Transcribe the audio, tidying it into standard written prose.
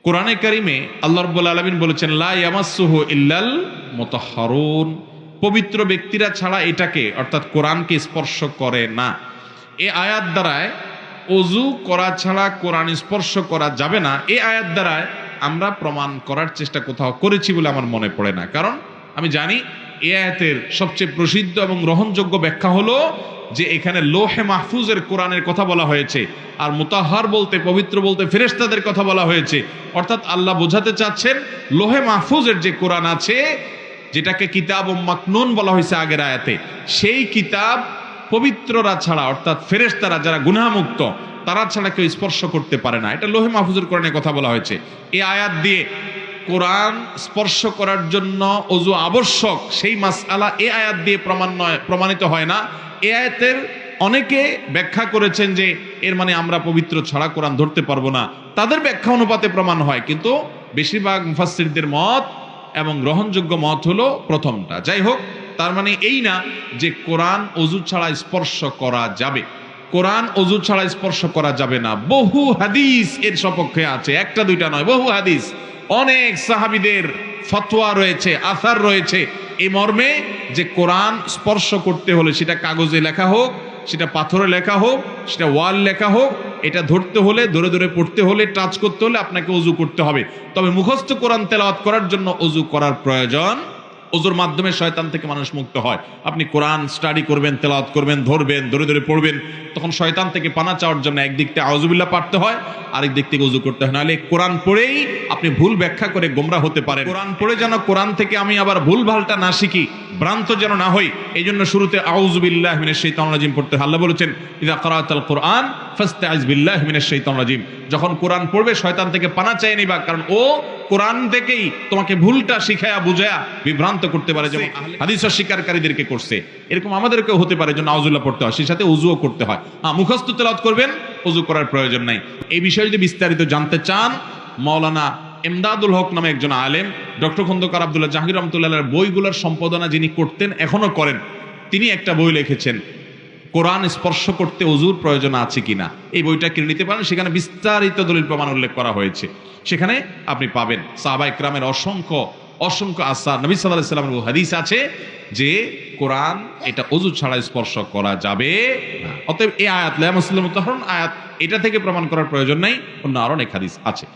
কোরআনে কারিমে আল্লাহ রাব্বুল আলামিন বলেছেন লা ইয়ামাসসুহু ইল্লাল মুতাহহারুন, পবিত্র ব্যক্তিরা ছাড়া এটাকে অর্থাৎ কোরআনকে স্পর্শ করে না। এই আয়াত দ্বারায় ওযু করা ছাড়া কোরআন স্পর্শ করা যাবে না, এই আয়াত দ্বারায় আমরা প্রমাণ করার চেষ্টা কোথাও করেছি বলে আমার মনে পড়ে না। কারণ আমি জানি এই আয়াতের সবচেয়ে প্রসিদ্ধ এবং গ্রহণযোগ্য ব্যাখ্যা হলো যে এখানে লোহে মাহফুজের কোরআনের কথা বলা হয়েছে, আর মুতাহহার বলতে পবিত্র বলতে ফেরেশতাদের কথা বলা হয়েছে। অর্থাৎ আল্লাহ বোঝাতে চাচ্ছেন লোহে মাহফুজের যে কোরআন আছে, যেটাকে কিতাব ও মাকনুন বলা হয়েছে আগের আয়াতে, সেই কিতাব পবিত্ররা ছাড়া অর্থাৎ ফেরেশতারা যারা গুনাহমুক্ত তারা ছাড়া কেউ স্পর্শ করতে পারে না। এটা লোহে মাহফুজের কোরআনের কথা বলা হয়েছে। এই আয়াত দিয়ে কোরআন স্পর্শ করার জন্য ওযু আবশ্যক সেই মাসআলা এই আয়াত দিয়ে প্রমাণিত হয় না। এই আয়াতের অনেকে ব্যাখ্যা করেছেন যে এর মানে আমরা পবিত্র ছাড়া কোরআন ধরতে পারবো না, তাদের ব্যাখ্যা অনুপাতে প্রমাণ হয়, কিন্তু বেশিরভাগ মুফাসসিরদের মত এবং গ্রহণযোগ্য মত হলো প্রথমটা। যাই হোক, তার মানে এই না যে কোরআন ওযু ছাড়া স্পর্শ করা যাবে। কোরআন ওযু ছাড়া স্পর্শ করা যাবে না, বহু হাদিস এর সপক্ষে আছে, একটা দুইটা নয়, বহু হাদিস। অনেক সাহাবীদের ফতোয়া রয়েছে, আসার রয়েছে এই মর্মে যে কোরআন স্পর্শ করতে হলে সেটা কাগজে লেখা হোক, সেটা পাথরে লেখা হোক, সেটা ওয়াল লেখা হোক, এটা ধরতে হলে ধরে ধরে পড়তে হলে টাচ করতে হলে আপনাকে ওযু করতে হবে। তবে মুখস্থ কোরআন তেলাওয়াত করার জন্য ওযু করার প্রয়োজন। ওযুর মাধ্যমে শয়তান থেকে মানুষ মুক্ত হয়। আপনি কোরআন স্টাডি করবেন, তেলাওয়াত করবেন, ধরবেন, ধরে ধরে পড়বেন, তখন শয়তান থেকে পানা চাওয়ার জন্য একদিক থেকে আউযুবিল্লাহ পড়তে হয়, আরেক দিক থেকে ওযু করতে হয়। নাহলে কোরআন পড়েই আপনি ভুল ব্যাখ্যা করে গোমরাহ হতে পারেন। কোরআন পড়ে যেন কোরআন থেকে আমি আবার ভুল ভালটা না শিখি, ভ্রান্ত যেন না হই, এই জন্য শুরুতে আউযুবিল্লাহি মিনাশ শাইতানির রাজিম পড়তে হয়। আল্লাহ বলেছেন ইযা ক্রাআতাল কুরআন ফাস্তাইজ বিল্লাহি মিনাশ শাইতানির রাজিম, যখন কোরআন পড়বে শয়তান থেকে পানা চেয়ে নিবা, কারণ ও কোরআন থেকেই তোমাকে ভুলটা শিখায়া বুঝায়া বিভ্রান্ত করতে পারে, যেমন হাদিস অস্বীকারীদেরকে করছে, এরকম আমাদেরকেও হতে পারে। জন্য আউযুবিল্লাহ পড়তে হয়, সেই সাথে ওযুও করতে হয়। মুখস্থ তেলাওয়াত করবেন, ওযু করার প্রয়োজন নাই। এই বিষয়ে যদি বিস্তারিত জানতে চান, মাওলানা ইমদাদুল হক নামে একজন আলেম, ডক্টর খন্দকার আব্দুল্লাহ জাহাঙ্গীর রহমাতুল্লাহর বইগুলোর সম্পাদনা যিনি করতেন, এখনো করেন, তিনি একটা বই লিখেছেন কোরআন স্পর্শ করতে ওযুর প্রয়োজন আছে কিনা। এই বইটা কিনে নিতে পারেন, সেখানে বিস্তারিত দলিল প্রমাণ উল্লেখ করা হয়েছে। সেখানে আপনি পাবেন সাহাবায়ে কেরামের অসংখ্য অসংখ্য আসার, নবী সাল্লাল্লাহু আলাইহি ওয়াসাল্লামের হাদিস আছে যে কোরআন এটা ওযু ছাড়া স্পর্শ করা যাবে না। অতএব এই আয়াত লা ইয়ামাসসুল মুতাহহারুন আয়াত, এটা থেকে প্রমাণ করার প্রয়োজন নাই, অন্য আরো অনেক হাদিস আছে।